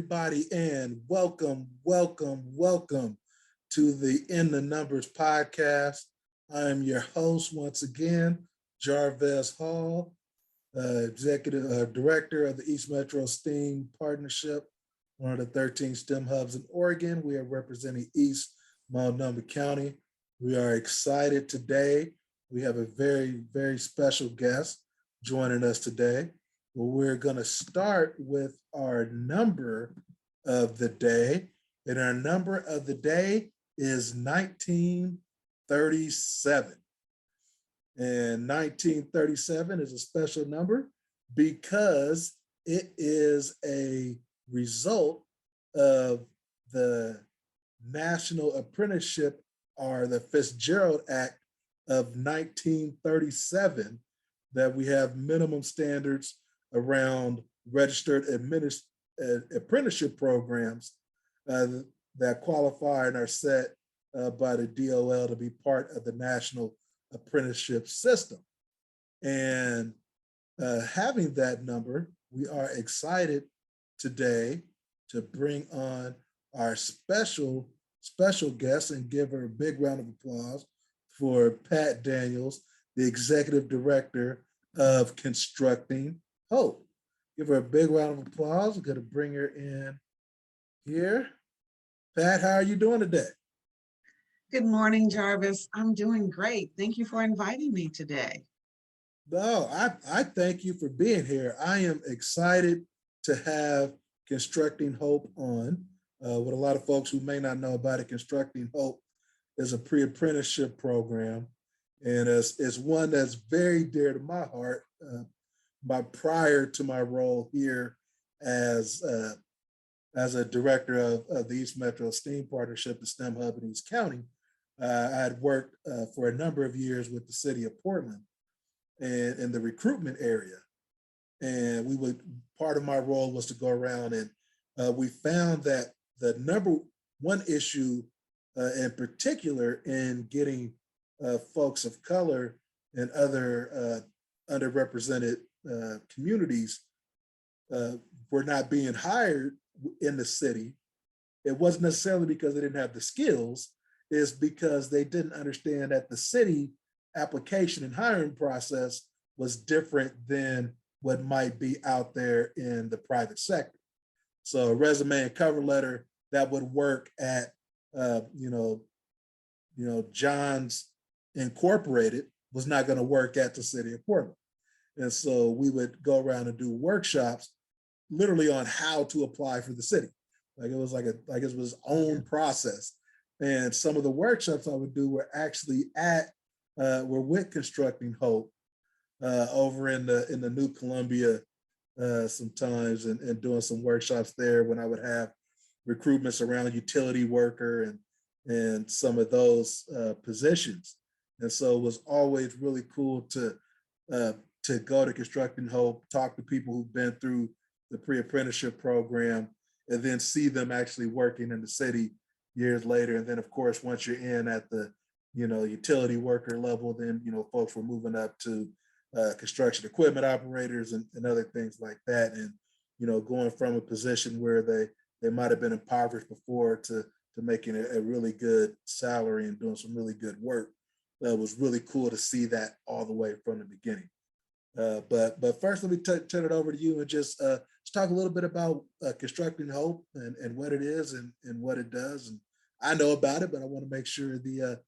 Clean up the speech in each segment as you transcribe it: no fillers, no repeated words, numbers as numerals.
everybody, and welcome to the In the Numbers podcast. I am your host once again, Jarvis Hall, Executive Director of the East Metro STEAM Partnership, one of the 13 STEM hubs in Oregon. We are representing East Multnomah County. We are excited today. We have a very special guest joining us today. Well, we're going to start with our number of the day, and our number of the day is 1937. And 1937 is a special number because it is a result of the National Apprenticeship, or the Fitzgerald Act of 1937, that we have minimum standards around registered apprenticeship programs that qualify and are set by the DOL to be part of the National Apprenticeship System. And having that number, we are excited today to bring on our special guest and give her a big round of applause for Pat Daniels, the Executive Director of Constructing Hope. Give her a big round of applause. We're going to bring her in here. Pat, how are you doing today? Good morning, Jarvis. I'm doing great. Thank you for inviting me today. No, I thank you for being here. I am excited to have Constructing Hope on. What a lot of folks who may not know about it, Constructing Hope is a pre-apprenticeship program, and it's one that's very dear to my heart. Prior to my role here as a director of the East Metro STEAM Partnership, the STEM Hub in East County, I had worked for a number of years with the city of Portland and in the recruitment area. And part of my role was to go around, and we found that the number one issue in particular in getting folks of color and other underrepresented communities were not being hired in the city. It wasn't necessarily because they didn't have the skills, it's because they didn't understand that the city application and hiring process was different than what might be out there in the private sector. So a resume and cover letter that would work at John's Incorporated was not going to work at the city of Portland. And so we would go around and do workshops literally on how to apply for the city. Like it was its own process. And some of the workshops I would do were actually were with Constructing Hope over in the New Columbia sometimes, and doing some workshops there when I would have recruitments around utility worker and some of those positions. And so it was always really cool to go to Constructing Hope, talk to people who've been through the pre-apprenticeship program, and then see them actually working in the city years later. And then of course, once you're in at the utility worker level, then folks were moving up to construction equipment operators and other things like that. And going from a position where they might have been impoverished before to making a really good salary and doing some really good work. It was really cool to see that all the way from the beginning. But first, let me turn it over to you and just talk a little bit about Constructing Hope and what it is and what it does. And I know about it, but I want to make sure the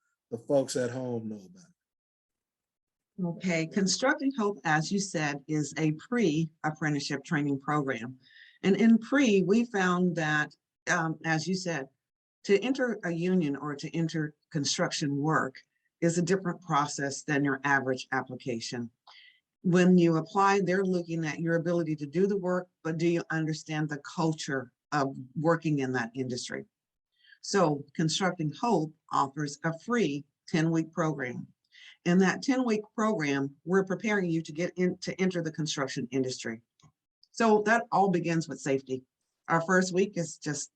folks at home know about it. Okay, Constructing Hope, as you said, is a pre-apprenticeship training program. And in pre, we found that, as you said, to enter a union or to enter construction work is a different process than your average application. When you apply, they're looking at your ability to do the work, but do you understand the culture of working in that industry? So Constructing Hope offers a free 10-week program. In that 10-week program, we're preparing you to get in to enter the construction industry. So that all begins with safety. Our first week is just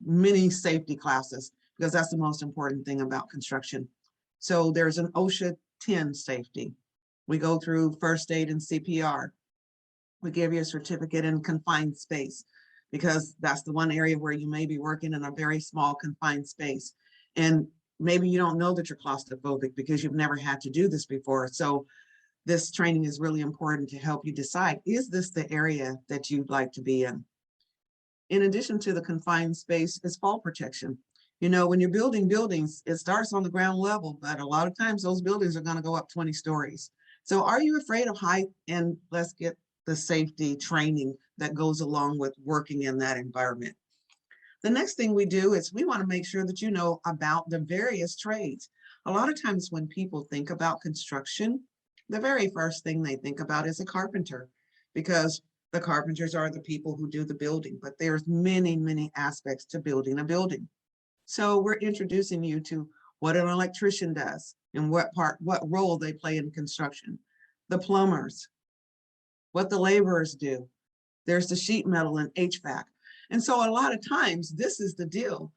mini safety classes, because that's the most important thing about construction. So there's an OSHA 10 safety. We go through first aid and CPR. We give you a certificate in confined space. because that's the one area where you may be working in a very small confined space. And maybe you don't know that you're claustrophobic because you've never had to do this before. So this training is really important to help you decide, is this the area that you'd like to be in? In addition to the confined space is fall protection. You know, when you're building buildings, it starts on the ground level, but a lot of times those buildings are going to go up 20 stories. So are you afraid of height? And let's get the safety training that goes along with working in that environment. The next thing we do is we want to make sure that you know about the various trades. A lot of times when people think about construction, the very first thing they think about is a carpenter, because the carpenters are the people who do the building, but there's many, many aspects to building a building. So we're introducing you to what an electrician does and what role they play in construction, the plumbers, what the laborers do. There's the sheet metal and HVAC. And so a lot of times this is the deal.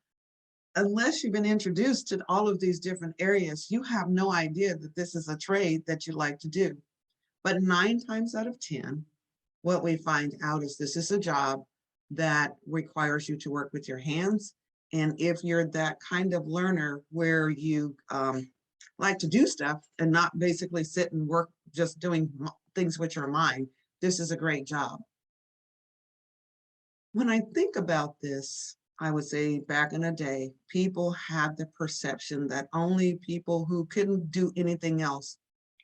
Unless you've been introduced to all of these different areas, you have no idea that this is a trade that you like to do. But 9 times out of 10, what we find out is this is a job that requires you to work with your hands. And if you're that kind of learner where you like to do stuff and not basically sit and work just doing things with your mind, this is a great job. When I think about this, I would say back in the day, people had the perception that only people who couldn't do anything else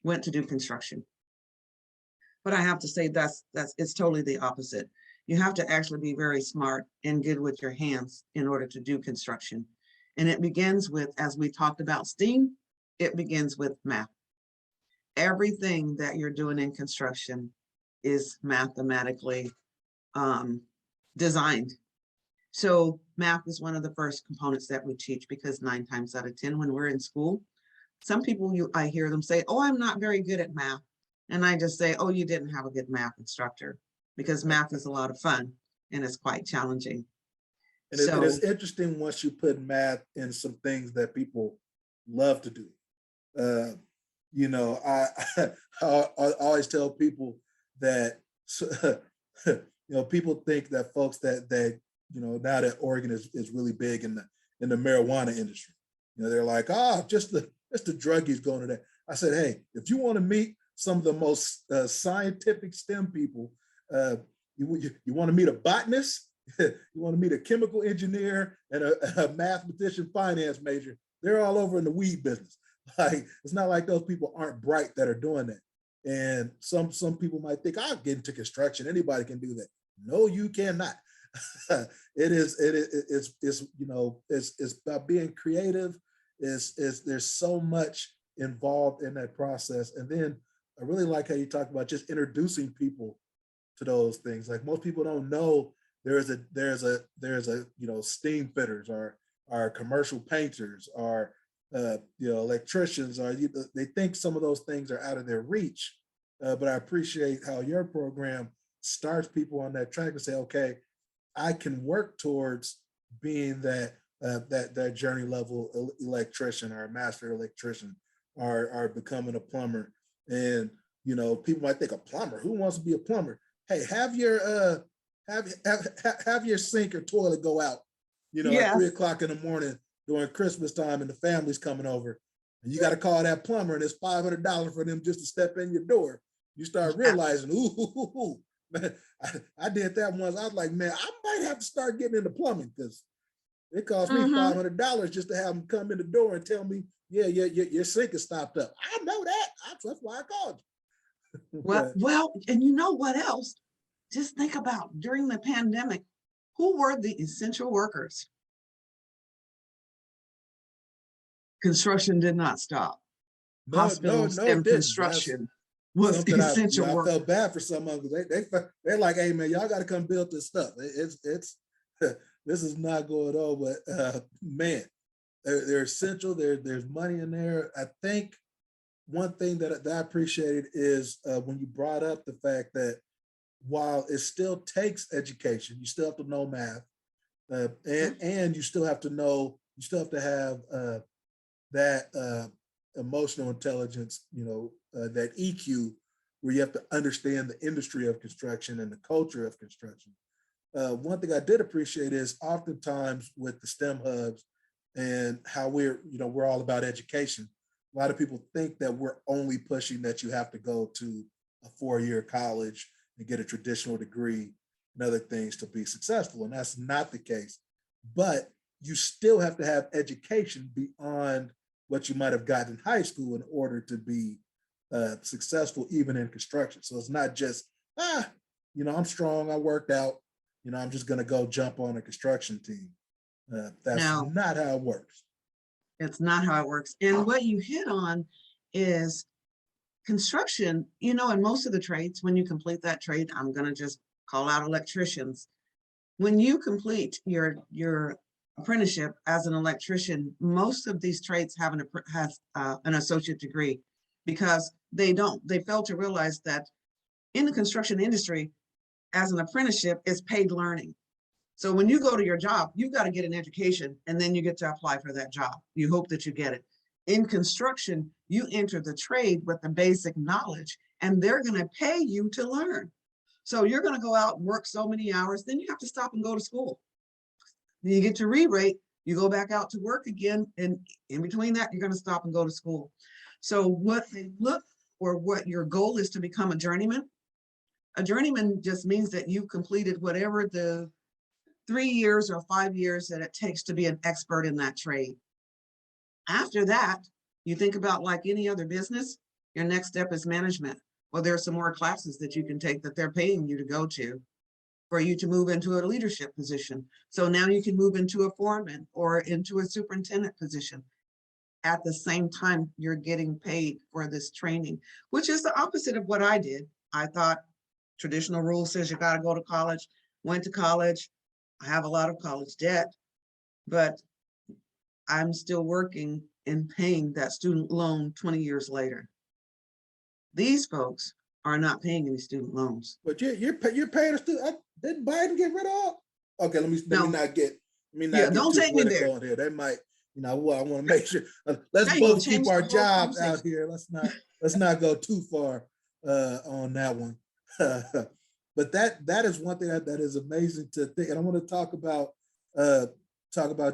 went to do construction. But I have to say it's totally the opposite. You have to actually be very smart and good with your hands in order to do construction. And it begins with, as we talked about STEAM, it begins with math. Everything that you're doing in construction is mathematically designed. So math is one of the first components that we teach, because 9 times out of 10 when we're in school, some people I hear them say, oh, I'm not very good at math. And I just say, oh, you didn't have a good math instructor, because math is a lot of fun and it's quite challenging. And it is interesting once you put math in some things that people love to do. You know, I always tell people that, you know, people think that folks that you know, now that Oregon is really big in the marijuana industry, you know, they're like, just the druggies going to that. I said, hey, if you want to meet some of the most scientific STEM people, you want to meet a botanist, you want to meet a chemical engineer and a mathematician, finance major, they're all over in the weed business. Like, it's not like those people aren't bright that are doing that. And some people might think, I'll get into construction, anybody can do that. No, you cannot. It's you know, it's about being creative. There's so much involved in that process. And then I really like how you talk about just introducing people to those things. Like, most people don't know there's a you know, steam fitters or commercial painters or you know, electricians, or they think some of those things are out of their reach. But I appreciate how your program starts people on that track to say, okay, I can work towards being that journey level electrician or a master electrician, or becoming a plumber. And you know, people might think, a plumber, who wants to be a plumber? Hey, have your sink or toilet go out, you know, yes. at 3 o'clock in the morning during Christmas time and the family's coming over, and you got to call that plumber, and it's $500 for them just to step in your door. You start realizing, ooh, man, I did that once. I was like, man, I might have to start getting into plumbing, because it cost me $500 just to have them come in the door and tell me, yeah, your sink is stopped up. I know that. That's why I called you. Well, and you know what else? Just think about, during the pandemic, who were the essential workers? Construction did not stop. Hospitals and construction was essential work. I felt bad for some of them. They're like, hey man, y'all got to come build this stuff. It's this is not going on, but man, they're essential. There's money in there. I think one thing that I appreciated is when you brought up the fact that while it still takes education, you still have to know math, and you still have to have that emotional intelligence, you know, that EQ, where you have to understand the industry of construction and the culture of construction. one thing I did appreciate is oftentimes with the STEM hubs and how we're all about education. A lot of people think that we're only pushing that you have to go to a 4-year college and get a traditional degree and other things to be successful. And that's not the case. But you still have to have education beyond what you might have gotten in high school in order to be successful, even in construction. So it's not just, I'm strong, I worked out, I'm just going to go jump on a construction team. That's No, not how it works. it's not how it works. And what you hit on is construction, in most of the trades, when you complete that trade, I'm going to just call out electricians. When you complete your apprenticeship as an electrician, most of these trades have an associate degree, because they fail to realize that in the construction industry, as an apprenticeship, is paid learning. So when you go to your job, you've got to get an education, and then you get to apply for that job. You hope that you get it. In construction, you enter the trade with the basic knowledge, and they're going to pay you to learn. So you're going to go out and work so many hours, then you have to stop and go to school. Then you get your re-rate, you go back out to work again, and in between that, you're going to stop and go to school. So what they look for, what your goal is, to become a journeyman. A journeyman just means that you've completed whatever the 3 years or 5 years that it takes to be an expert in that trade. After that, you think about, like any other business, your next step is management. Well, there are some more classes that you can take that they're paying you to go to for you to move into a leadership position. So now you can move into a foreman or into a superintendent position. At the same time, you're getting paid for this training, which is the opposite of what I did. I thought traditional rule says you got to go to college, went to college. I have a lot of college debt, but I'm still working and paying that student loan 20 years later. These folks are not paying any student loans. But you're paying a student. Didn't Biden get rid of? Okay, let me not get Don't too take me there. political on here. They might, I want to make sure. Let's Now both keep our the whole jobs out conversation. here. Let's not go too far on that one. But that is one thing that is amazing to think. And I want to talk about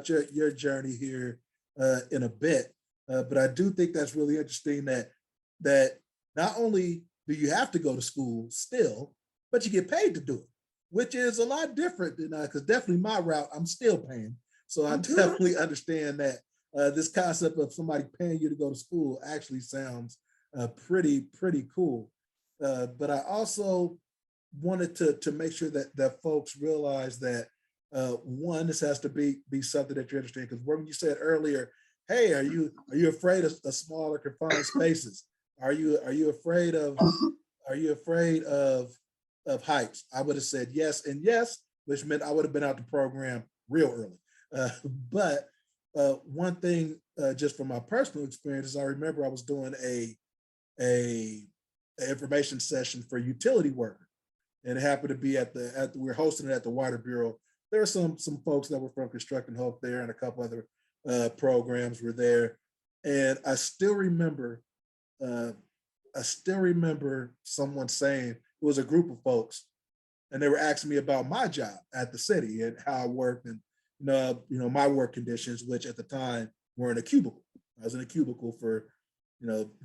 your journey here in a bit. But I do think that's really interesting that not only do you have to go to school still, but you get paid to do it, which is a lot different than because definitely my route, I'm still paying. So I definitely understand that this concept of somebody paying you to go to school actually sounds pretty cool. But I also wanted to make sure that folks realize that one, this has to be something that you're interested in. Because when you said earlier, hey, are you afraid of smaller confined spaces? Are you afraid of heights? I would have said yes and yes, which meant I would have been out the program real early. But one thing, just from my personal experience, is I remember I was doing a information session for utility workers, and it happened to be we were hosting it at the Water Bureau. There were some folks that were from Constructing Hope there, and a couple other programs were there, and I still remember someone saying, it was a group of folks, and they were asking me about my job at the city and how I worked, and my work conditions, which at the time were in a cubicle. I was in a cubicle for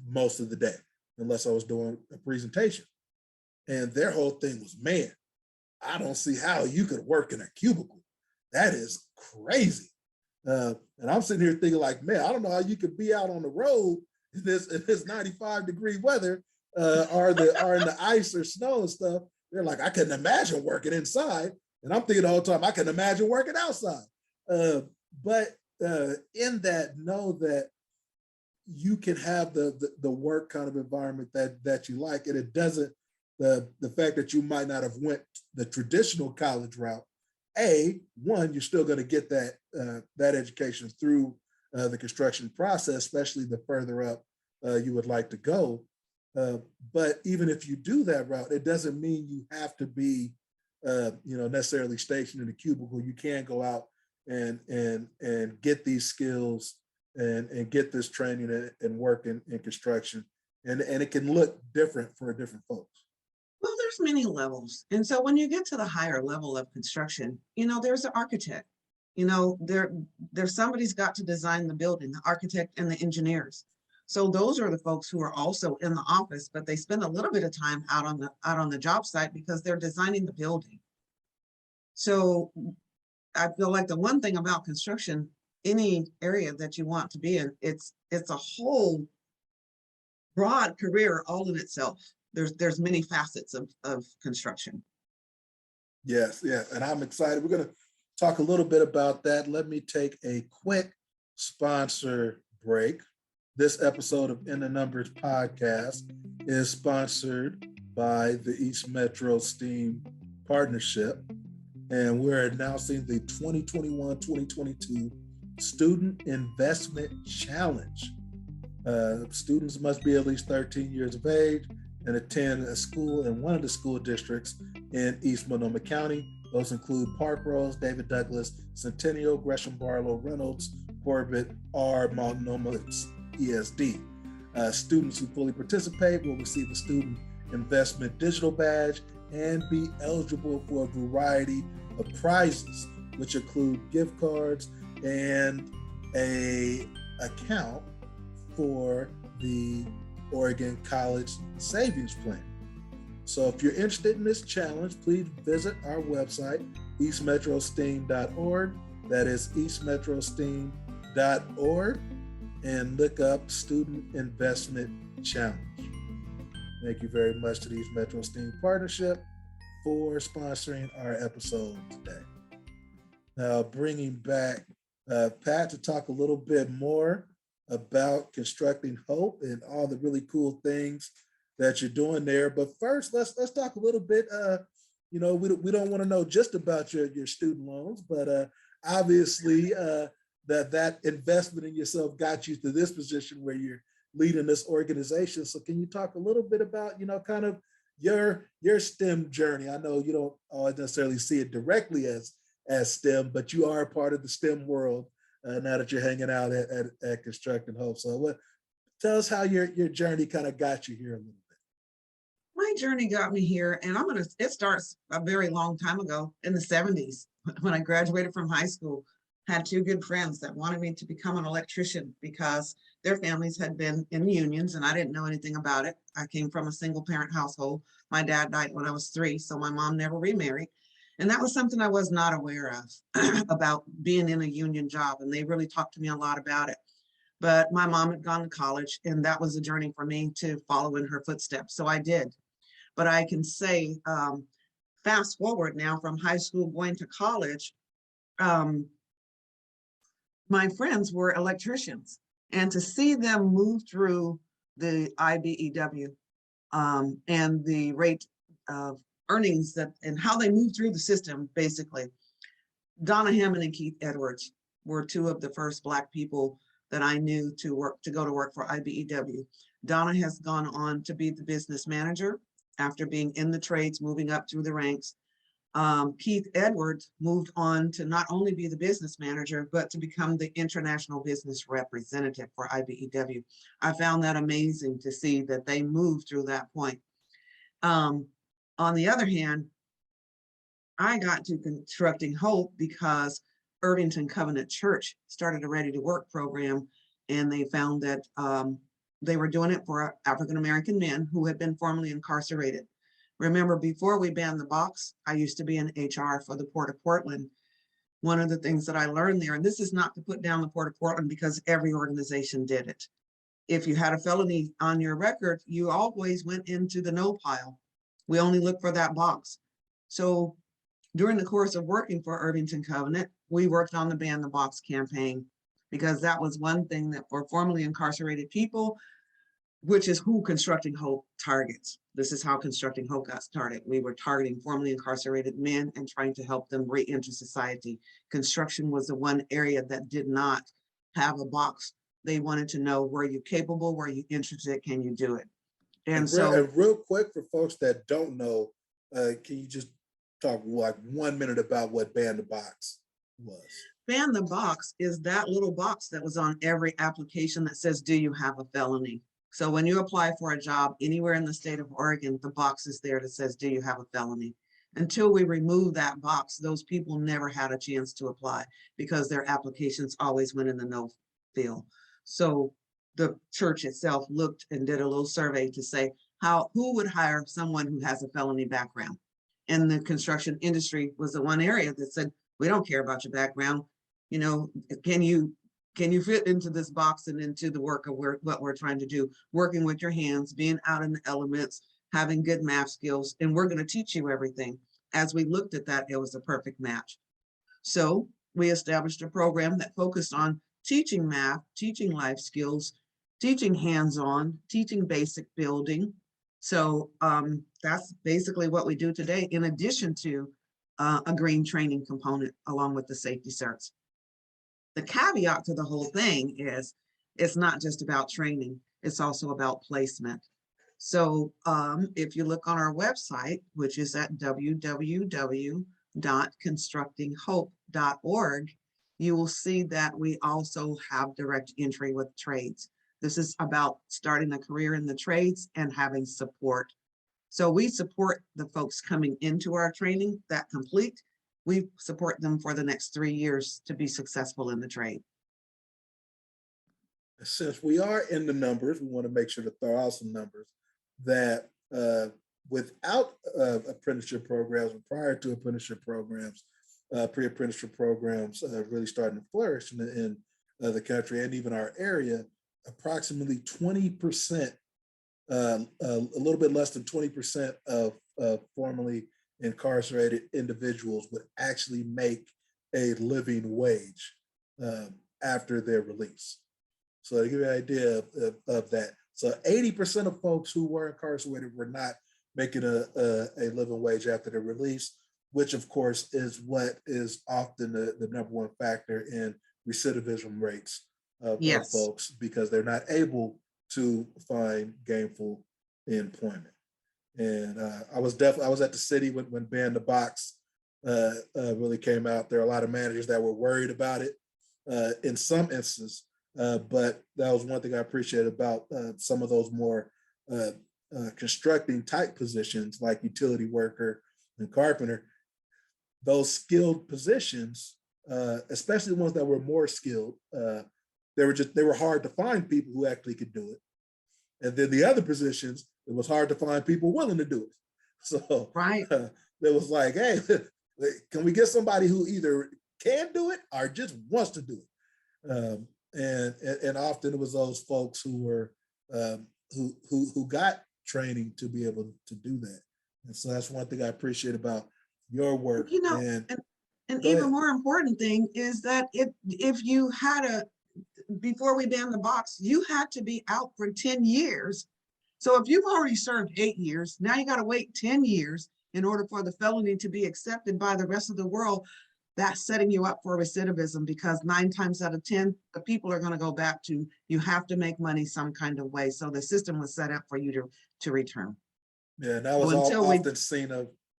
most of the day, unless I was doing a presentation. And their whole thing was, man, I don't see how you could work in a cubicle. That is crazy. And I'm sitting here thinking like, man, I don't know how you could be out on the road in this 95-degree weather or in the ice or snow and stuff. They're like, I couldn't imagine working inside. And I'm thinking the whole time, I can imagine working outside. But in that, know that you can have the work kind of environment that you like, and it doesn't, the fact that you might not have went the traditional college route, one, you're still going to get that education through the construction process, especially the further up you would like to go. But even if you do that route, it doesn't mean you have to be necessarily stationed in a cubicle. You can go out and get these skills and get this training and work in construction. And it can look different for different folks. Well, there's many levels. And so when you get to the higher level of construction, there's an architect. There's somebody's got to design the building, the architect and the engineers. So those are the folks who are also in the office, but they spend a little bit of time out on the job site because they're designing the building. So I feel like the one thing about construction, any area that you want to be in, it's a whole broad career all in itself. There's many facets of construction. Yes, yes, and I'm excited. We're going to talk a little bit about that. Let me take a quick sponsor break. This episode of In the Numbers podcast is sponsored by the East Metro STEAM Partnership, and we're announcing the 2021-2022 Student Investment Challenge. Students must be at least 13 years of age and attend a school in one of the school districts in East Monoma County. Those include Park Rose, David Douglas, Centennial, Gresham Barlow, Reynolds, Corbett, R, Multnomah ESD. Students who fully participate will receive a Student Investment Digital Badge and be eligible for a variety of prizes, which include gift cards and an account for the Oregon College Savings Plan. So if you're interested in this challenge, please visit our website, eastmetrosteam.org. That is eastmetrosteam.org, and look up Student Investment Challenge. Thank you very much to the East Metro STEAM Partnership for sponsoring our episode today. Now, bringing back Pat to talk a little bit more about Constructing Hope and all the really cool things that you're doing there. But first, let's talk a little bit. We don't want to know just about your student loans, but obviously that investment in yourself got you to this position where you're leading this organization. So can you talk a little bit about kind of your STEM journey? I know you don't always necessarily see it directly as STEM, but you are a part of the STEM world now that you're hanging out at Constructing Hope. So tell us how your journey kind of got you here a little bit. My journey got me here, and it starts a very long time ago in the 70s when I graduated from high school. Had two good friends that wanted me to become an electrician because their families had been in unions and I didn't know anything about it. I came from a single parent household. My dad died when I was 3, so my mom never remarried. And that was something I was not aware of about being in a union job. And they really talked to me a lot about it. But my mom had gone to college, and that was a journey for me to follow in her footsteps. So I did. But I can say, fast forward now from high school going to college, my friends were electricians. And to see them move through the IBEW and the rate of earnings and how they moved through the system, basically. Donna Hammond and Keith Edwards were two of the first Black people that I knew to go to work for IBEW. Donna has gone on to be the business manager after being in the trades, moving up through the ranks. Keith Edwards moved on to not only be the business manager, but to become the international business representative for IBEW. I found that amazing to see that they moved through that point. On the other hand, I got to Constructing Hope because Irvington Covenant Church started a Ready to Work program, and they found that they were doing it for African-American men who had been formerly incarcerated. Remember, before we banned the box, I used to be in HR for the Port of Portland. One of the things that I learned there, and this is not to put down the Port of Portland because every organization did it. If you had a felony on your record, you always went into the no pile. We only look for that box. So during the course of working for Irvington Covenant, we worked on the Ban the Box campaign because that was one thing that for formerly incarcerated people, which is who Constructing Hope targets. This is how Constructing Hope got started. We were targeting formerly incarcerated men and trying to help them re-enter society. Construction was the one area that did not have a box. They wanted to know, were you capable? Were you interested? Can you do it? And real quick for folks that don't know, can you just talk like 1 minute about what Ban the Box was? Ban the Box is that little box that was on every application that says, do you have a felony? So when you apply for a job anywhere in the state of Oregon, the box is there that says, do you have a felony? Until we remove that box, those people never had a chance to apply because their applications always went in the no field. So the church itself looked and did a little survey to say who would hire someone who has a felony background. And the construction industry was the one area that said, we don't care about your background. You know, can you fit into this box and into the work of what we're trying to do, working with your hands, being out in the elements, having good math skills, and we're going to teach you everything. As we looked at that, it was a perfect match. So we established a program that focused on teaching math, teaching life skills, teaching hands-on, teaching basic building. So that's basically what we do today, in addition to a green training component along with the safety certs. The caveat to the whole thing is it's not just about training, it's also about placement. So if you look on our website, which is at www.constructinghope.org, you will see that we also have direct entry with trades. This is about starting a career in the trades and having support. So we support the folks coming into our training that complete. We support them for the next 3 years to be successful in the trade. Since we are in the numbers, we want to make sure to throw out some numbers that without apprenticeship programs, or prior to apprenticeship programs, pre-apprenticeship programs really starting to flourish in the country and even our area, approximately 20%, a little bit less than 20% of formerly incarcerated individuals would actually make a living wage after their release. So to give you an idea of that. So 80% of folks who were incarcerated were not making a living wage after their release, which of course is what is often the number one factor in recidivism rates of folks, because they're not able to find gainful employment. And I was at the city when Ban the Box really came out. There are a lot of managers that were worried about it in some instances, but that was one thing I appreciated about some of those more constructing type positions like utility worker and carpenter. Those skilled positions, especially the ones that were more skilled, they were hard to find people who actually could do it. And then the other positions, it was hard to find people willing to do it. So it was like, hey, can we get somebody who either can do it or just wants to do it? And often it was those folks who were who got training to be able to do that. And so that's one thing I appreciate about your work. You know, and even more important thing is that if you had before we banned the box, you had to be out for 10 years. So if you've already served 8 years, now you got to wait 10 years in order for the felony to be accepted by the rest of the world. That's setting you up for recidivism, because 9 times out of 10, the people are going to go back to, you have to make money some kind of way. So the system was set up for you to return. Yeah, that was often seen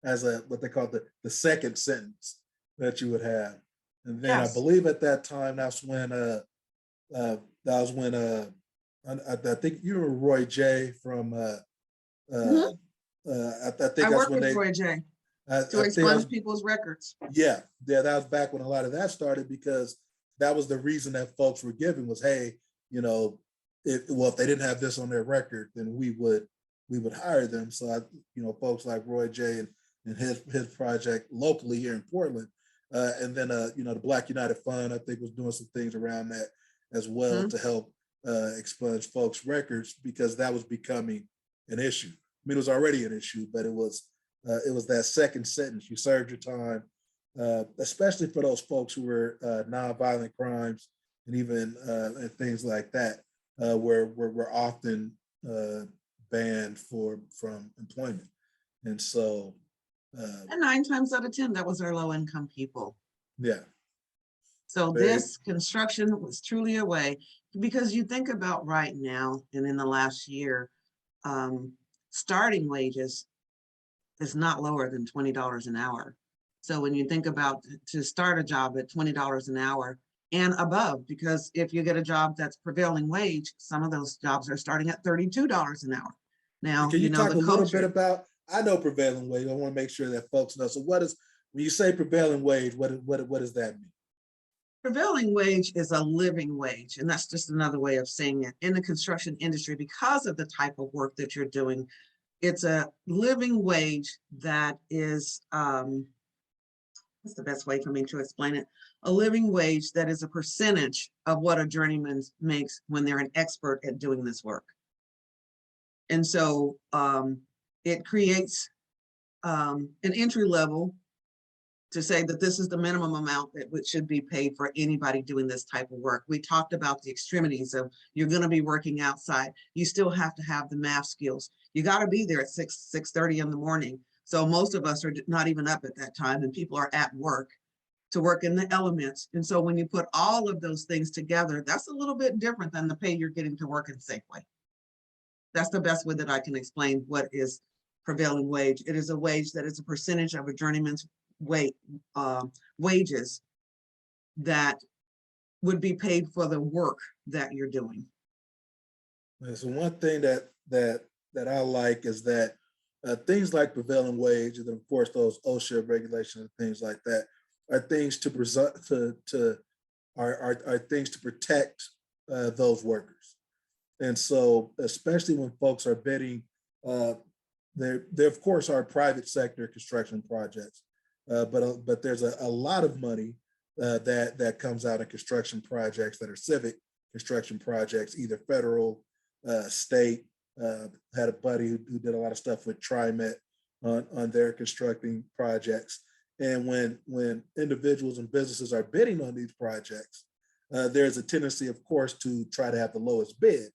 as what they call the second sentence that you would have. And then I believe at that time, that's when I think you were Roy J from I think I worked with Roy J to expunge people's records. Yeah, that was back when a lot of that started, because that was the reason that folks were giving was, hey, you know, if they didn't have this on their record, then we would hire them. So folks like Roy J and his project locally here in Portland, and then the Black United Fund, I think, was doing some things around that as well to help expunge folks' records, because that was becoming an issue. I mean, it was already an issue, but it was that second sentence. You served your time, especially for those folks who were nonviolent crimes and even and things like that, were often banned from employment. And so, and 9 times out of 10, that was our low-income people. Yeah. So this construction was truly a way, because you think about right now and in the last year, starting wages is not lower than $20 an hour. So when you think about to start a job at $20 an hour, and above, because if you get a job that's prevailing wage, some of those jobs are starting at $32 an hour. Now, Can you talk the a little bit culture. about, I know prevailing wage, I want to make sure that folks know. So what is, when you say prevailing wage, what does that mean? Prevailing wage is a living wage, and that's just another way of saying it. In the construction industry, because of the type of work that you're doing, it's a living wage that is, what's the best way for me to explain it? A living wage that is a percentage of what a journeyman makes when they're an expert at doing this work. And so it creates an entry level to say that this is the minimum amount that should be paid for anybody doing this type of work. We talked about the extremities of you're going to be working outside. You still have to have the math skills. You got to be there at 6:30 in the morning. So most of us are not even up at that time, and people are at work to work in the elements. And so when you put all of those things together, that's a little bit different than the pay you're getting to work in Safeway. That's the best way that I can explain what is prevailing wage. It is a wage that is a percentage of a journeyman's wages that would be paid for the work that you're doing. So one thing that I like is that things like prevailing wage, and of course those OSHA regulations and things like that, are things to are things to protect those workers. And so, especially when folks are bidding, there of course are private sector construction projects, but there's a lot of money that comes out of construction projects that are civic construction projects, either federal, state. Had a buddy who did a lot of stuff with TriMet on their constructing projects. And when individuals and businesses are bidding on these projects, there's a tendency, of course, to try to have the lowest bid.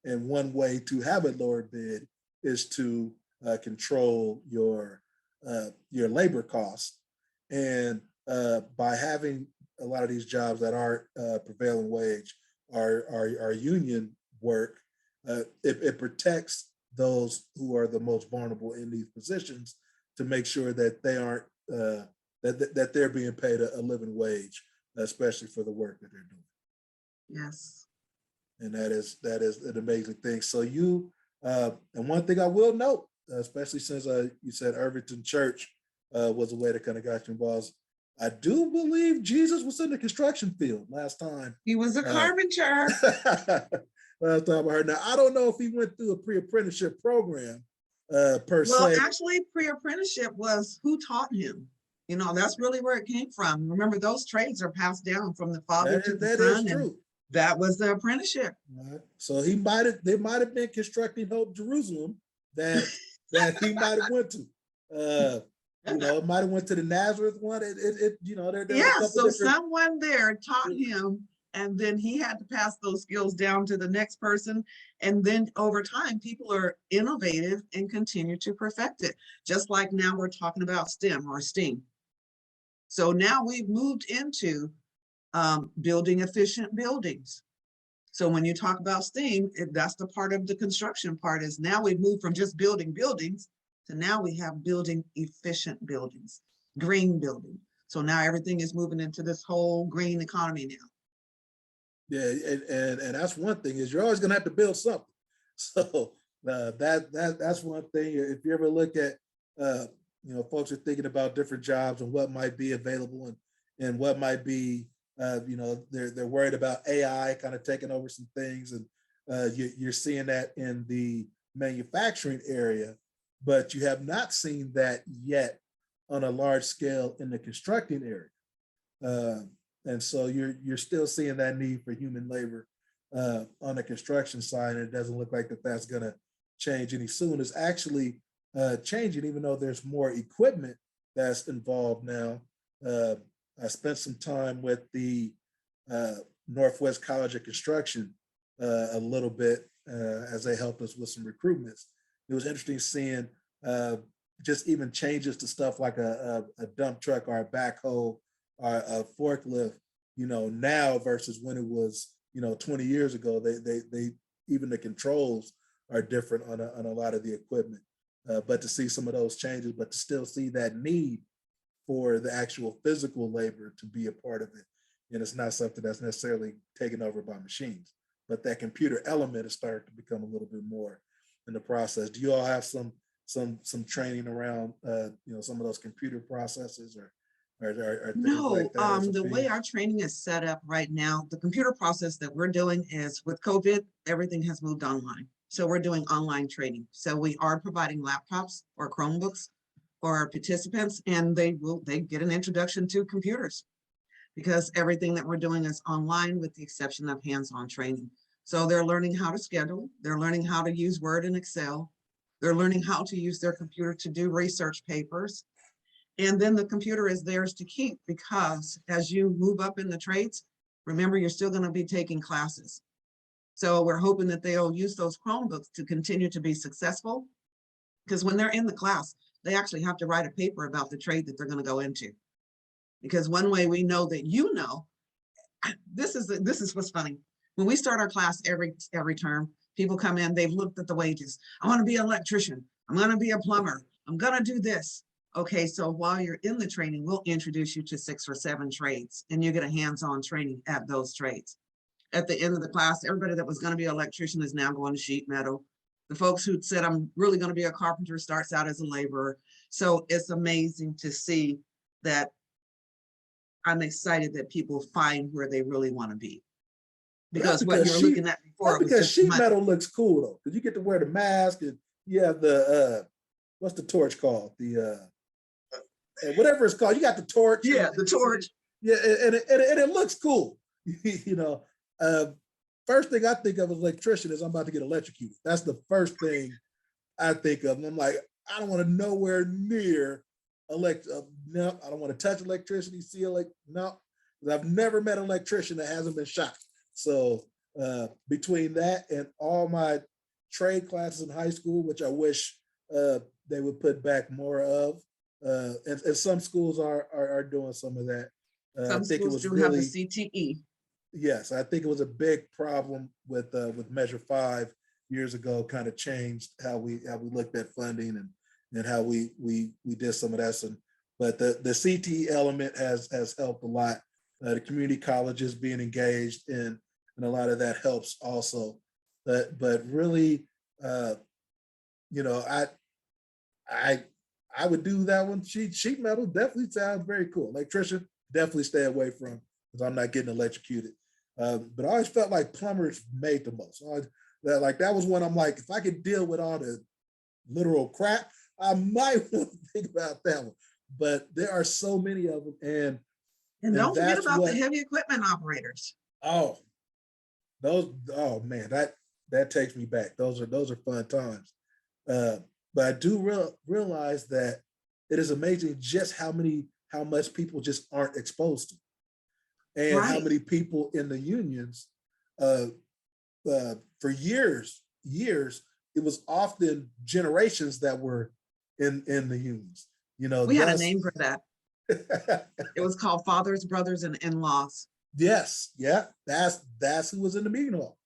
And one way to have a lower bid is to control your labor costs. And by having a lot of these jobs that aren't prevailing wage are union work, it protects those who are the most vulnerable in these positions to make sure that they aren't that they're being paid a living wage, especially for the work that they're doing. Yes. And that is an amazing thing. So you and one thing I will note, especially since you said Irvington Church was a way that kind of got you involved. I do believe Jesus was in the construction field last time. He was a carpenter. Last time I heard. Now I don't know if he went through a pre-apprenticeship program per se. Well, actually, pre-apprenticeship was who taught him. That's really where it came from. Remember, those trades are passed down from the father to the son. That is true. That was the apprenticeship. Right. So they might have been Constructing Hope Jerusalem that he might have went to. It might have went to the Nazareth one. So someone there taught him, and then he had to pass those skills down to the next person. And then over time, people are innovative and continue to perfect it. Just like now we're talking about STEM or STEAM. So now we've moved into building efficient buildings. So when you talk about STEAM, that's the part of the construction part, is now we've moved from just building buildings to now we have building efficient buildings, green building. So now everything is moving into this whole green economy now. Yeah, and that's one thing, is you're always going to have to build something. So that's one thing. If you ever look at, folks are thinking about different jobs and what might be available and what might be, they're worried about AI kind of taking over some things, and you're seeing that in the manufacturing area, but you have not seen that yet on a large scale in the constructing area. And so you're still seeing that need for human labor on the construction side, and it doesn't look like that's going to change any soon. It's actually changing, even though there's more equipment that's involved now. I spent some time with the Northwest College of Construction a little bit as they helped us with some recruitments. It was interesting seeing just even changes to stuff like a dump truck or a backhoe or a forklift, now versus when it was, 20 years ago. They even the controls are different on a lot of the equipment. But to see some of those changes, but to still see that need for the actual physical labor to be a part of it, and it's not something that's necessarily taken over by machines. But that computer element is starting to become a little bit more in the process. Do you all have some training around some of those computer processes or things No, like that as a the way piece? our training is set up right now, the computer process that we're doing is with COVID, everything has moved online. So we're doing online training. So we are providing laptops or Chromebooks for our participants, and they get an introduction to computers because everything that we're doing is online with the exception of hands-on training. So they're learning how to schedule, they're learning how to use Word and Excel, they're learning how to use their computer to do research papers. And then the computer is theirs to keep because as you move up in the trades, remember, you're still going to be taking classes. So we're hoping that they'll use those Chromebooks to continue to be successful because when they're in the class, they actually have to write a paper about the trade that they're going to go into. Because one way we know that this is what's funny. When we start our class every term, people come in, they've looked at the wages. I want to be an electrician. I'm going to be a plumber. I'm going to do this. Okay, so while you're in the training, we'll introduce you to 6 or 7 trades and you get a hands-on training at those trades. At the end of the class, everybody that was going to be an electrician is now going to sheet metal. The folks who said, I'm really going to be a carpenter starts out as a laborer. So it's amazing to see that. I'm excited that people find where they really want to be. Because what you're looking at before, that's because sheet metal looks cool though, because you get to wear the mask and you have the what's the torch called? The whatever it's called. You got the torch. Yeah, the torch. Yeah, and it looks cool. First thing I think of as an electrician is I'm about to get electrocuted. That's the first thing I think of. And I'm like, I don't want to nowhere near no, I don't want to touch electricity, no, I've never met an electrician that hasn't been shot. So between that and all my trade classes in high school, which I wish they would put back more of, and some schools are doing some of that. Some schools do have the CTE. Yes, I think it was a big problem with Measure 5 years ago. Kind of changed how we looked at funding and how we did some of that. But the CTE element has helped a lot. The community colleges being engaged in a lot of that helps also. But really, I would do that one. Sheet metal definitely sounds very cool. Electrician, definitely stay away from because I'm not getting electrocuted. But I always felt like plumbers made the most. That was one I'm like, if I could deal with all the literal crap, I might want to think about that one. But there are so many of them. And don't forget about the heavy equipment operators. Oh man, that takes me back. Those are fun times. But I do realize that it is amazing just how much people just aren't exposed to. And right. How many people in the unions for years, it was often generations that were in the unions. We had a name for that. It was called fathers, brothers, and in-laws. Yes, yeah, that's who was in the meeting hall.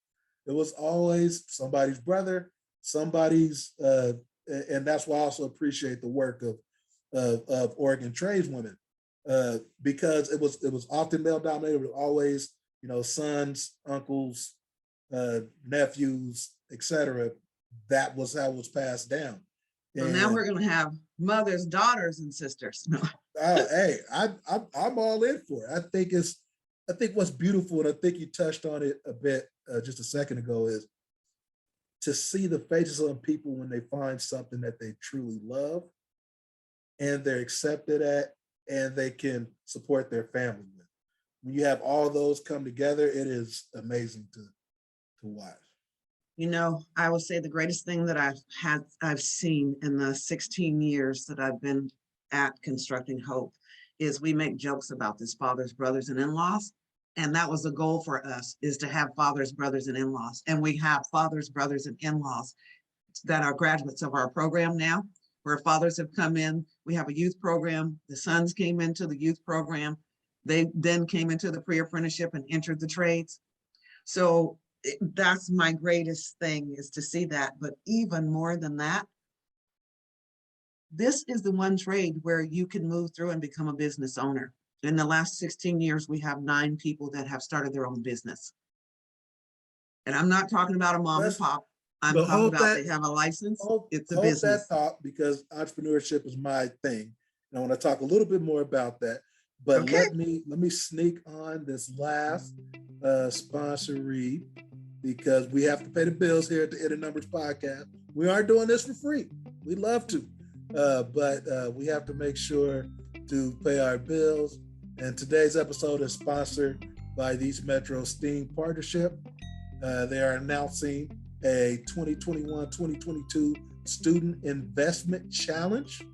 It was always somebody's brother, somebody's, and that's why I also appreciate the work of Oregon tradeswomen, because it was often male dominated. It was always, sons, uncles, nephews, etc. That was how it was passed down. So now we're going to have mothers, daughters, and sisters. Hey, I'm all in for it. I think what's beautiful, and I think you touched on it a bit just a second ago, is to see the faces on people when they find something that they truly love and they're accepted at and they can support their family with. When you have all those come together, it is amazing to watch. I would say the greatest thing that I've seen in the 16 years that I've been at Constructing Hope is we make jokes about this fathers, brothers, and in-laws. And that was the goal for us, is to have fathers, brothers, and in-laws. And we have fathers, brothers, and in-laws that are graduates of our program now, where fathers have come in. We have a youth program. The sons came into the youth program. They then came into the pre-apprenticeship and entered the trades. So that's my greatest thing, is to see that. But even more than that, this is the one trade where you can move through and become a business owner. In the last 16 years, we have 9 people that have started their own business. And I'm not talking about a mom and Let's- pop. I'm but talking hold about that- they have a license. It's a Hold business. that thought, because entrepreneurship is my thing. And I want to talk a little bit more about that. But Okay. let me sneak on this last sponsor read, because we have to pay the bills here at the Inner Numbers Podcast. We aren't doing this for free. We'd love to, but we have to make sure to pay our bills. And today's episode is sponsored by the East Metro STEAM Partnership. They are announcing a 2021-2022 Student Investment Challenge,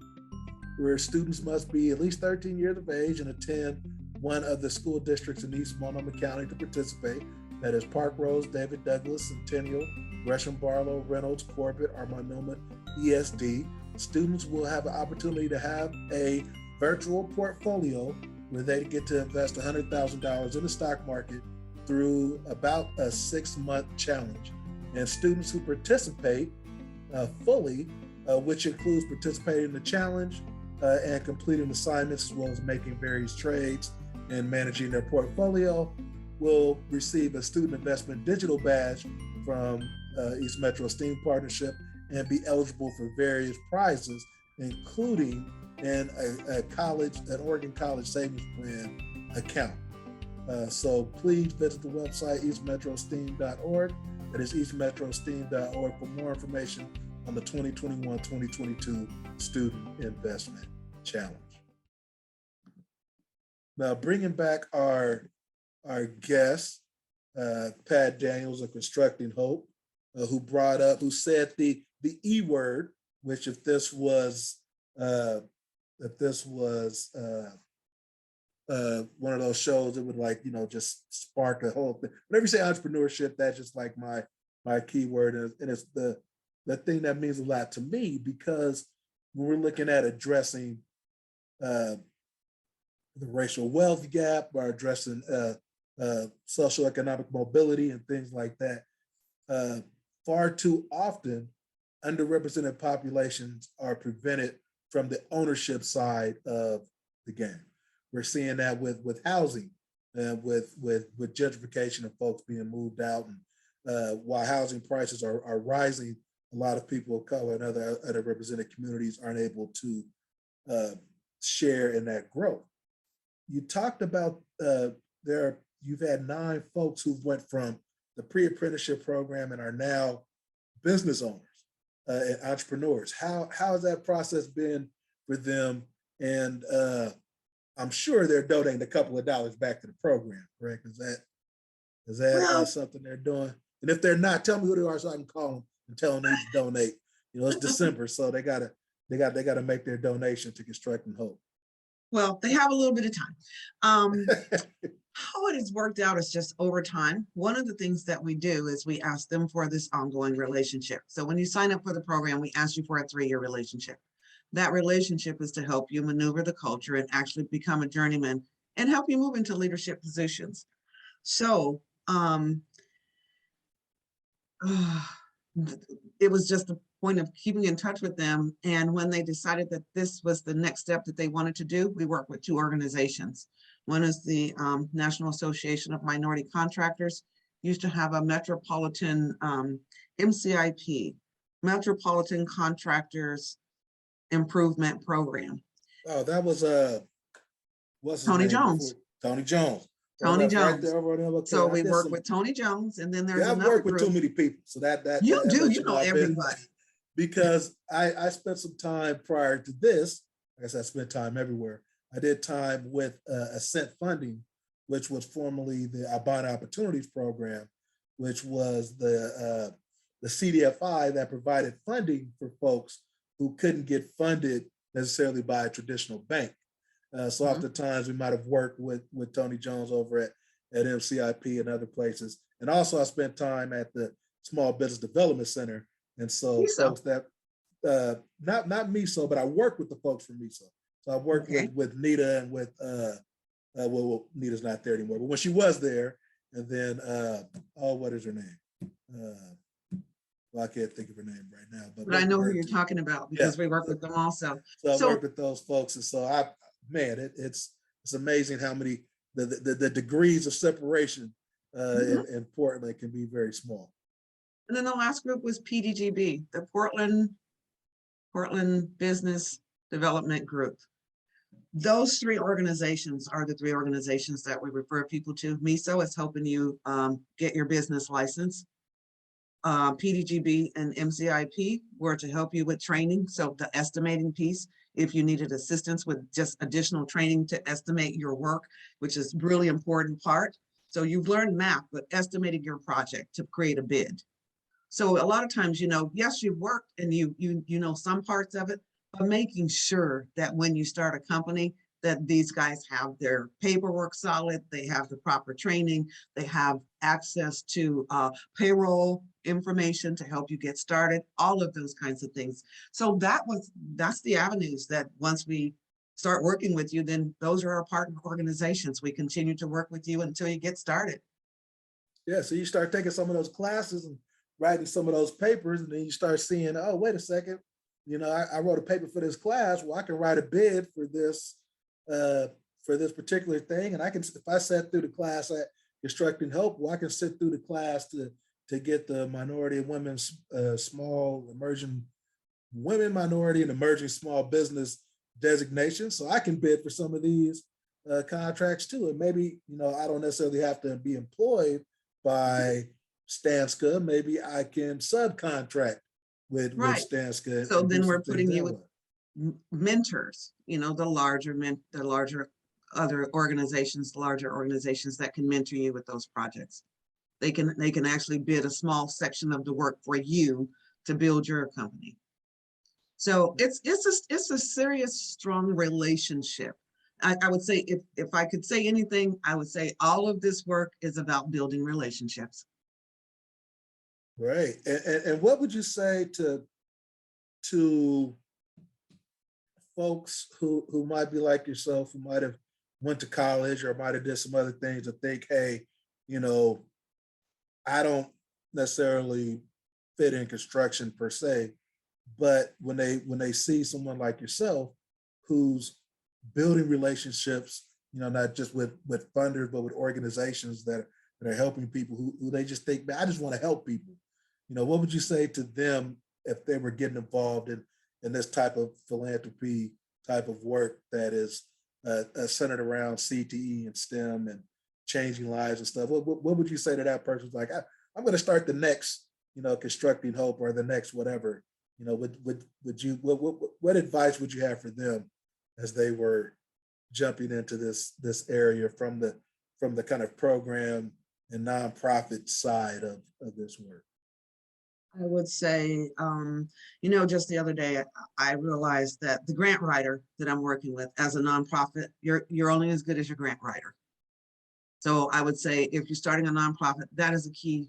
where students must be at least 13 years of age and attend one of the school districts in East Multnomah County to participate. That is Park Rose, David Douglas, Centennial, Gresham Barlow, Reynolds, Corbett, or Multnomah ESD. Students will have an opportunity to have a virtual portfolio where they get to invest $100,000 in the stock market through about a 6-month challenge. And students who participate fully, which includes participating in the challenge and completing assignments, as well as making various trades and managing their portfolio, will receive a student investment digital badge from East Metro STEAM Partnership and be eligible for various prizes, including an Oregon College Savings Plan account. So please visit the website eastmetrosteam.org. That is eastmetrosteam.org for more information on the 2021-2022 Student Investment Challenge. Now, bringing back our guest, Pat Daniels of Constructing Hope, who said the E word, which if this was one of those shows, it would just spark a whole thing. Whenever you say entrepreneurship, that's just like my keyword, and it's the thing that means a lot to me, because when we're looking at addressing the racial wealth gap, or addressing socioeconomic mobility and things like that, far too often underrepresented populations are prevented from the ownership side of the game. We're seeing that with housing, with gentrification and folks being moved out, and while housing prices are rising, a lot of people of color and other underrepresented communities aren't able to share in that growth. You talked about you've had 9 folks who went from the pre-apprenticeship program and are now business owners and entrepreneurs. How has that process been for them? And I'm sure they're donating a couple of dollars back to the program, correct? Is that something they're doing? And if they're not, tell me who they are so I can call them and tell them they need to donate. It's December, so they gotta make their donation to Constructing Hope. Well, they have a little bit of time. How it has worked out is just over time. One of the things that we do is we ask them for this ongoing relationship. So when you sign up for the program, we ask you for a 3-year relationship. That relationship is to help you maneuver the culture and actually become a journeyman and help you move into leadership positions. So it was just a point of keeping in touch with them. And when they decided that this was the next step that they wanted to do, we work with 2 organizations. One is the National Association of Minority Contractors, used to have a metropolitan MCIP, Metropolitan Contractors Improvement Program. Oh, that was what's his Tony name Jones. before? Tony Jones. Tony Jones. Right there, okay. So we work with Tony Jones, and then there's I've another worked with group. too many people, so that You do, lets you know I've been- everybody. because I spent some time prior to this. I guess I spent time everywhere. I did time with Ascent Funding, which was formerly the Abana Opportunities Program, which was the CDFI that provided funding for folks who couldn't get funded necessarily by a traditional bank. So oftentimes we might have worked with Tony Jones over at MCIP and other places. And also I spent time at the Small Business Development Center. And so folks that, not MISO, but I worked with the folks from MISO. So I worked with Nita and with, well, Nita's not there anymore, but when she was there, and then, what is her name? Well, I can't think of her name right now. But I know who you're talking about because we work with them also. So I worked with those folks. And so it's it's amazing how many, the degrees of separation in Portland can be very small. And then the last group was PDGB, the Portland Business Development Group. Those three organizations are the three organizations that we refer people to. MISO is helping you get your business license. PDGB and MCIP were to help you with training. So the estimating piece, if you needed assistance with just additional training to estimate your work, which is really important part. So you've learned math, but estimating your project to create a bid. So a lot of times, yes, you've worked and you know some parts of it, but making sure that when you start a company, that these guys have their paperwork solid, they have the proper training, they have access to payroll information to help you get started, all of those kinds of things. So that's the avenues that once we start working with you, then those are our partner organizations. We continue to work with you until you get started. Yeah, so you start taking some of those classes and writing some of those papers, and then you start seeing, oh, wait a second, I wrote a paper for this class. Well, I can write a bid for this particular thing, and I can, if I sat through the class at Constructing Hope, well, I can sit through the class to get the minority and women's small emerging women, minority, and emerging small business designation. So I can bid for some of these contracts too, and maybe I don't necessarily have to be employed by Stanska. Maybe I can subcontract with Stanska. So then we're putting you with mentors, the larger other organizations, the larger organizations that can mentor you with those projects. They can actually bid a small section of the work for you to build your company. So it's a serious, strong relationship. I would say if I could say anything, I would say all of this work is about building relationships. Right. And what would you say to folks who might be like yourself, who might have went to college or might have did some other things, to think, hey, I don't necessarily fit in construction per se, but when they see someone like yourself who's building relationships, not just with funders, but with organizations that are helping people who they just think, man, I just want to help people. What would you say to them if they were getting involved in this type of philanthropy type of work that is centered around CTE and STEM and changing lives and stuff? What would you say to that person who's like, I'm going to start the next, Constructing Hope or the next whatever? What advice would you have for them as they were jumping into this area from the kind of program and nonprofit side of this work? I would say, just the other day, I realized that the grant writer that I'm working with as a nonprofit, you're only as good as your grant writer. So I would say if you're starting a nonprofit, that is a key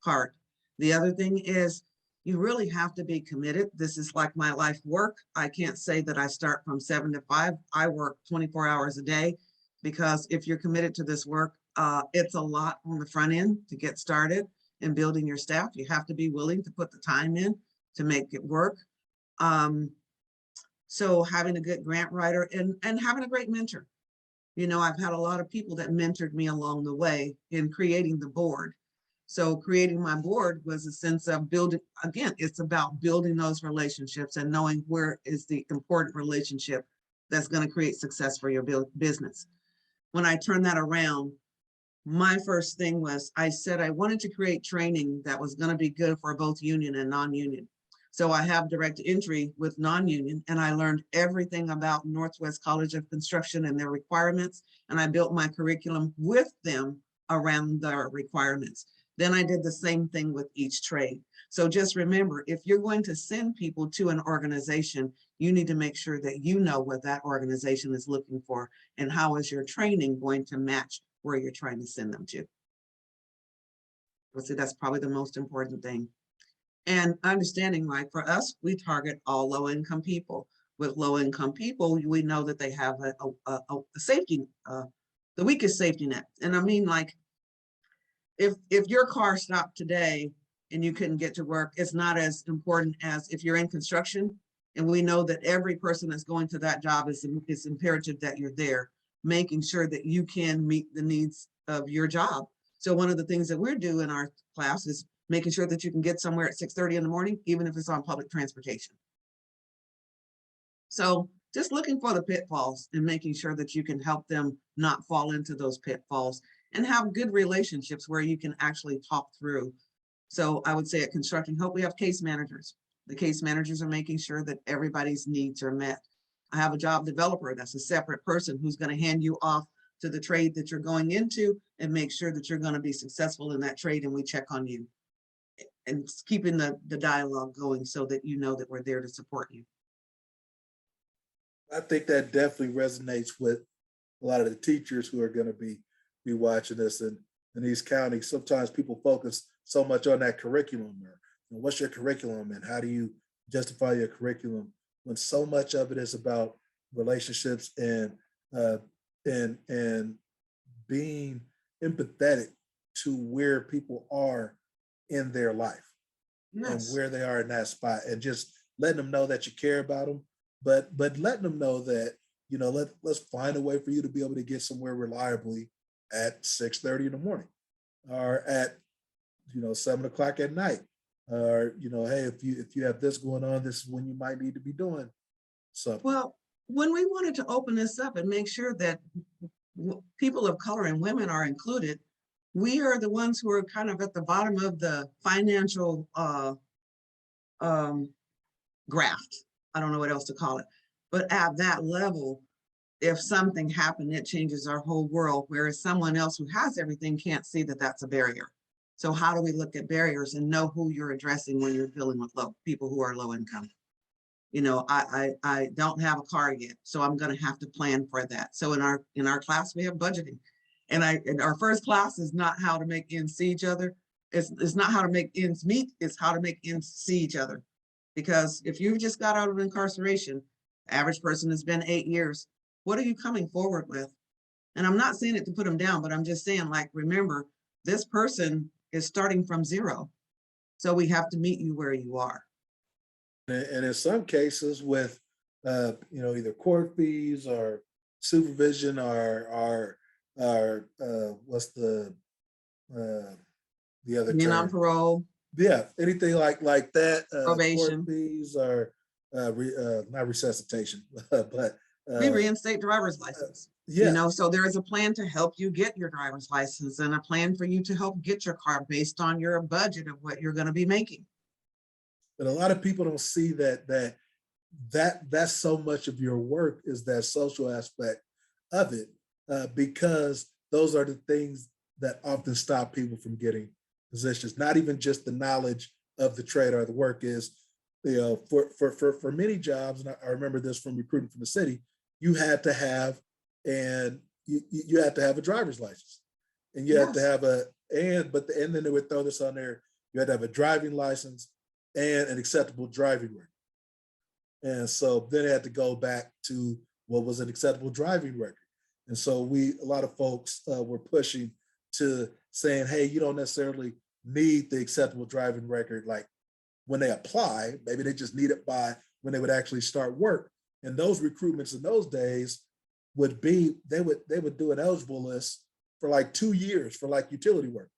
part. The other thing is you really have to be committed. This is like my life work. I can't say that I start from 7 to 5. I work 24 hours a day, because if you're committed to this work, it's a lot on the front end to get started. In building your staff, you have to be willing to put the time in to make it work. So having a good grant writer and having a great mentor. I've had a lot of people that mentored me along the way in creating the board. So creating my board was a sense of building, again, it's about building those relationships and knowing where is the important relationship that's going to create success for your business. When I turn that around, my first thing was, I said I wanted to create training that was going to be good for both union and non-union. So I have direct entry with non-union, and I learned everything about Northwest College of Construction and their requirements. And I built my curriculum with them around their requirements. Then I did the same thing with each trade. So just remember, if you're going to send people to an organization, you need to make sure that you know what that organization is looking for and how is your training going to match where you're trying to send them to. So that's probably the most important thing. And understanding, like for us, we target all low-income people. With low-income people, we know that they have a safety, the weakest safety net. And I mean, like, if your car stopped today and you couldn't get to work, it's not as important as if you're in construction. And we know that every person that's going to that job is imperative that you're there. making sure that you can meet the needs of your job. So one of the things that we're doing in our class is making sure that you can get somewhere at 6:30 in the morning, even if it's on public transportation. So just looking for the pitfalls and making sure that you can help them not fall into those pitfalls and have good relationships where you can actually talk through. So I would say at Constructing Hope, we have case managers. The case managers are making sure that everybody's needs are met. I have a job developer that's a separate person who's going to hand you off to the trade that you're going into and make sure that you're going to be successful in that trade, and we check on you. And keeping the dialogue going so that you know that we're there to support you. I think that definitely resonates with a lot of the teachers who are going to be watching this in these counties. Sometimes people focus so much on that curriculum, or what's your curriculum and how do you justify your curriculum, when so much of it is about relationships and being empathetic to where people are in their life. Yes. And where they are in that spot, and just letting them know that you care about them, but letting them know that, let's find a way for you to be able to get somewhere reliably at 6:30 in the morning, or at 7 o'clock at night, or hey, if you have this going on, this is when you might need to be doing something. Well, when we wanted to open this up and make sure that people of color and women are included, we are the ones who are kind of at the bottom of the financial graft. I don't know what else to call it. But at that level, if something happened, it changes our whole world, whereas someone else who has everything can't see that that's a barrier. So how do we look at barriers and know who you're addressing when you're dealing with people who are low income? I don't have a car yet, so I'm going to have to plan for that. So in our class, we have budgeting. And our first class is not how to make ends see each other. It's not how to make ends meet, it's how to make ends see each other. Because if you've just got out of incarceration, average person has been 8 years, what are you coming forward with? And I'm not saying it to put them down, but I'm just saying, remember, this person is starting from zero. So we have to meet you where you are. And in some cases with, either court fees or supervision or what's the other being term? On parole. Yeah, anything like that. Probation. Court fees or not resuscitation, but we reinstate driver's license. Yeah. So there is a plan to help you get your driver's license and a plan for you to help get your car based on your budget of what you're going to be making. But a lot of people don't see that's so much of your work, is that social aspect of it, because those are the things that often stop people from getting positions. Not even just the knowledge of the trade or the work is, for many jobs, and I remember this from recruiting from the city, you had to have you had to have a driver's license, and you had to have and then they would throw this on there, you had to have a driving license and an acceptable driving record. And so then they had to go back to what was an acceptable driving record. And so a lot of folks were pushing to saying, hey, you don't necessarily need the acceptable driving record like when they apply, maybe they just need it by when they would actually start work. And those recruitments in those days would be, they would do an eligible list for like 2 years for like utility work.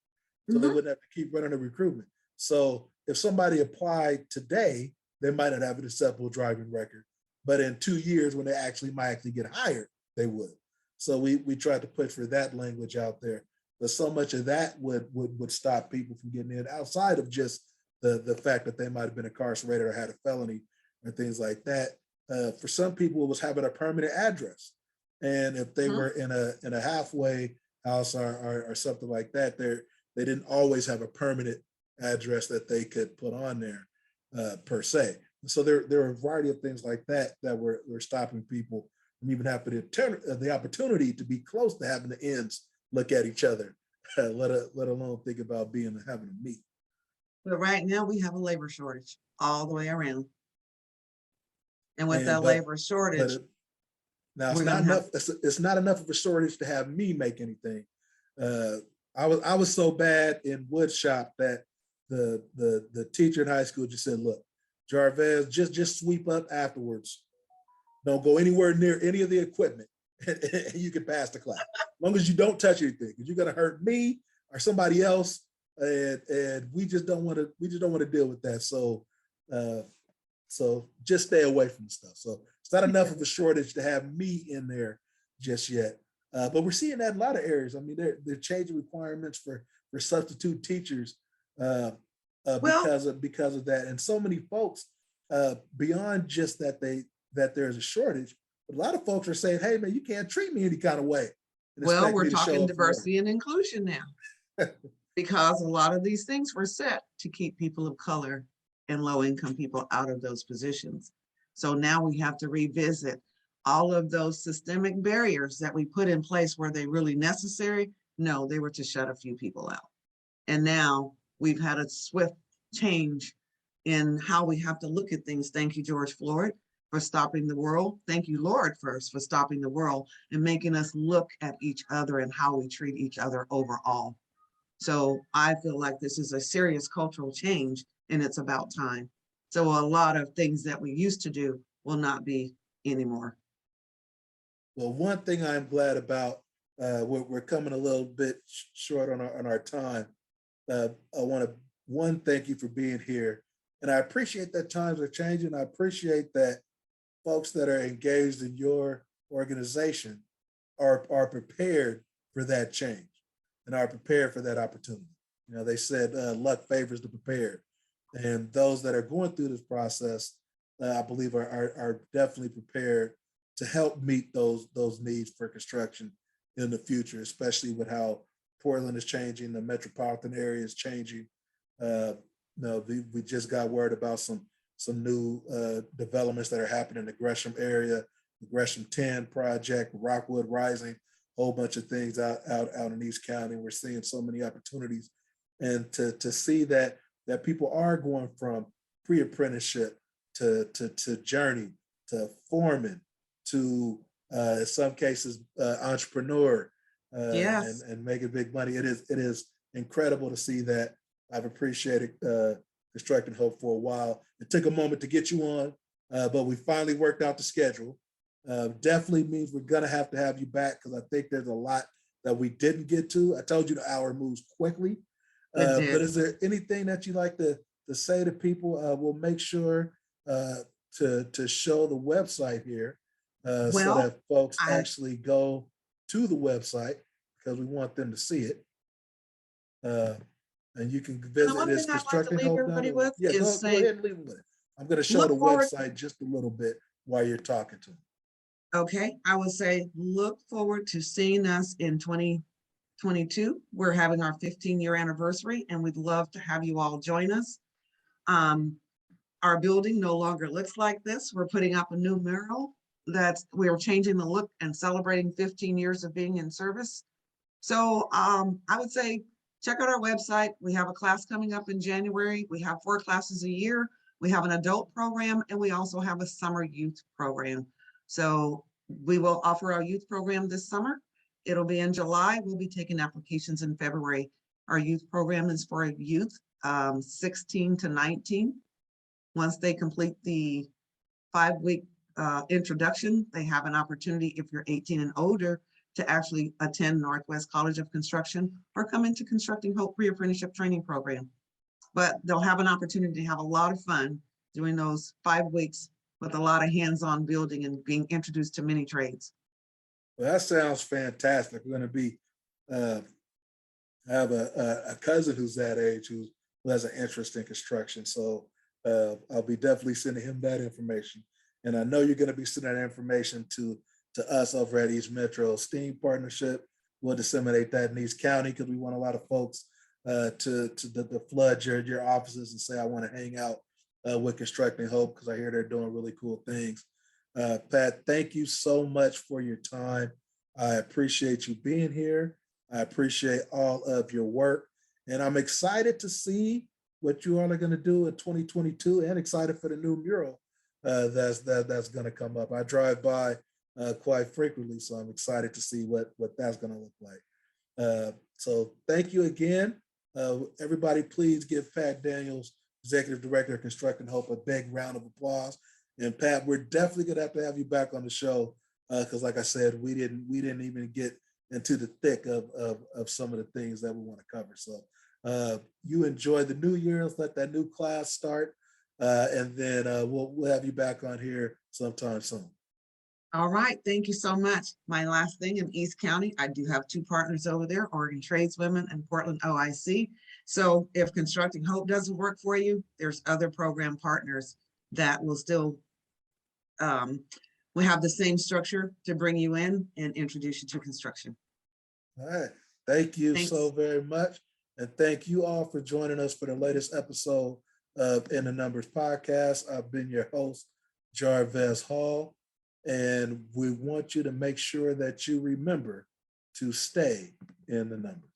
So they wouldn't have to keep running a recruitment. So if somebody applied today, they might not have an acceptable driving record, but in 2 years when they might actually get hired, they would. So we tried to push for that language out there, but so much of that would stop people from getting in, outside of just the fact that they might have been incarcerated or had a felony or things like that. For some people, it was having a permanent address, and if they were in a halfway house or something like that, they didn't always have a permanent address that they could put on there per se. So there are a variety of things like that were stopping people from even having the opportunity to be close to having the ends look at each other, let alone think about having to meet. But right now we have a labor shortage all the way around. And with that labor shortage, now it's not enough. It's not enough of a shortage to have me make anything. I was so bad in wood shop that the teacher in high school just said, "Look, Jarvez, just sweep up afterwards. Don't go anywhere near any of the equipment, and you can pass the class. As long as you don't touch anything, because you're going to hurt me or somebody else, and we just don't want to deal with that. So just stay away from the stuff. So it's not enough of a shortage to have me in there just yet. But we're seeing that in a lot of areas. I mean, they're changing requirements for substitute teachers because of that. And so many folks, beyond just that there's a shortage, but a lot of folks are saying, "Hey, man, you can't treat me any kind of way." Well, we're talking diversity and inclusion now, because a lot of these things were set to keep people of color and low-income people out of those positions. So now we have to revisit all of those systemic barriers that we put in place. Were they really necessary? No, they were to shut a few people out. And now we've had a swift change in how we have to look at things. Thank you, George Floyd, for stopping the world. Thank you, Lord, first, for stopping the world and making us look at each other and how we treat each other overall. So I feel like this is a serious cultural change, and it's about time. So a lot of things that we used to do will not be anymore. Well, one thing I'm glad about, we're coming a little bit short on our time. I want to thank you for being here, and I appreciate that times are changing. I appreciate that folks that are engaged in your organization are prepared for that change and are prepared for that opportunity. You know, they said luck favors the prepared, and those that are going through this process, I believe, are definitely prepared to help meet those needs for construction in the future, especially with how Portland is changing, the metropolitan area is changing. We just got word about some new developments that are happening in the Gresham area, the Gresham 10 project, Rockwood Rising, a whole bunch of things out in East County. We're seeing so many opportunities, and to see that people are going from pre-apprenticeship to journey to foreman to in some cases entrepreneur Yes. and making big money. It is incredible to see that. I've appreciated Constructing Hope for a while. It took a moment to get you on, but we finally worked out the schedule. Definitely means we're gonna have to have you back, because I think there's a lot that we didn't get to. I told you the hour moves quickly. But is there anything that you like to say to people? We'll make sure to show the website here so that folks actually go to the website, because we want them to see it. And you can visit this Constructing Hope. Go ahead and leave them with it. I'm going to show the website just a little bit while you're talking to them. Okay, I would say look forward to seeing us in 2022. We're having our 15-year anniversary, and we'd love to have you all join us. Our building no longer looks like this. We're putting up a new mural we're changing the look and celebrating 15 years of being in service. So I would say check out our website. We have a class coming up in January. We have 4 classes a year. We have an adult program, and we also have a summer youth program. So we will offer our youth program this summer. It'll be in July. We'll be taking applications in February. Our youth program is for youth 16 to 19. Once they complete the 5-week introduction, they have an opportunity, if you're 18 and older, to actually attend Northwest College of Construction or come into Constructing Hope Pre-Apprenticeship Training Program. But they'll have an opportunity to have a lot of fun doing those 5 weeks with a lot of hands-on building and being introduced to many trades. Well, that sounds fantastic. We're going to be have a cousin who's that age who has an interest in construction. So I'll be definitely sending him that information. And I know you're going to be sending that information to us over at East Metro STEAM Partnership. We'll disseminate that in East County, because we want a lot of folks to flood your offices and say, I want to hang out with Constructing Hope, because I hear they're doing really cool things. Pat, thank you so much for your time. I appreciate you being here. I appreciate all of your work, and I'm excited to see what you all are going to do in 2022, and excited for the new mural that's going to come up. I drive by quite frequently, so I'm excited to see what that's going to look like. So thank you again. Everybody, please give Pat Daniels, Executive Director of Constructing Hope, a big round of applause. And Pat, we're definitely going to have you back on the show because like I said, we didn't even get into the thick of some of the things that we want to cover. So you enjoy the new year. Let's let that new class start, and then we'll have you back on here sometime soon. All right, thank you so much. My last thing, in East County, I do have 2 partners over there, Oregon Tradeswomen and Portland OIC. So if Constructing Hope doesn't work for you, there's other program partners that will still, we have the same structure to bring you in and introduce you to construction. All right, thank you Thanks. so very much. And thank you all for joining us for the latest episode of In the Numbers podcast. I've been your host, Jarvez Hall. And we want you to make sure that you remember to stay in the numbers.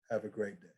Have a great day.